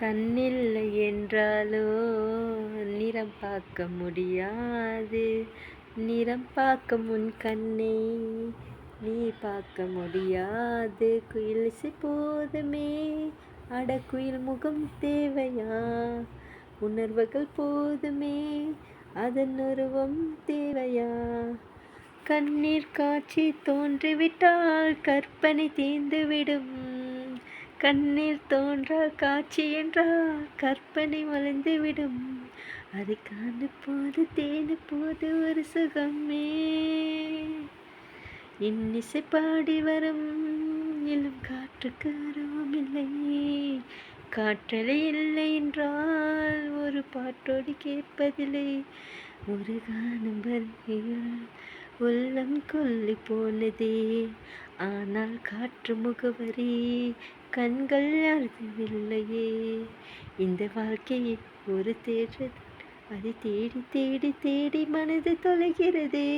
கண்ணில்லை என்றாலோ நிறம் பார்க்க முடியாது. நிறம் பார்க்கும் உன் கண்ணை நீ பார்க்க முடியாது. குயில் இசை போதுமே, அட குயில் முகம் தேவையா? உணர்வுகள் போதுமே, அதன் உருவம் தேவையா? கண்ணீர் காட்சி தோன்றிவிட்டால் கற்பனை தீர்ந்துவிடும். கண்ணீர் தோன்றா காட்சி என்றால் கற்பனை மலர்ந்துவிடும். அதை காண போது தேன போது ஒரு சுகமே. இன்னிசை பாடி வரும் இளம் காற்றுக்கு அருவமில்லை. காற்றலை இல்லை என்றால் ஒரு பாட்டோடு கேட்பதில்லை. ஒரு கானம் வருகையில் உள்ளம் கொல்லி போனதே. ஆனால் காற்று முகவரி கண்கள் அழுதவில்லையே. இந்த வாழ்க்கையை ஒரு தேடுறது, அதை தேடி தேடி தேடி மனது தொலைகிறதே.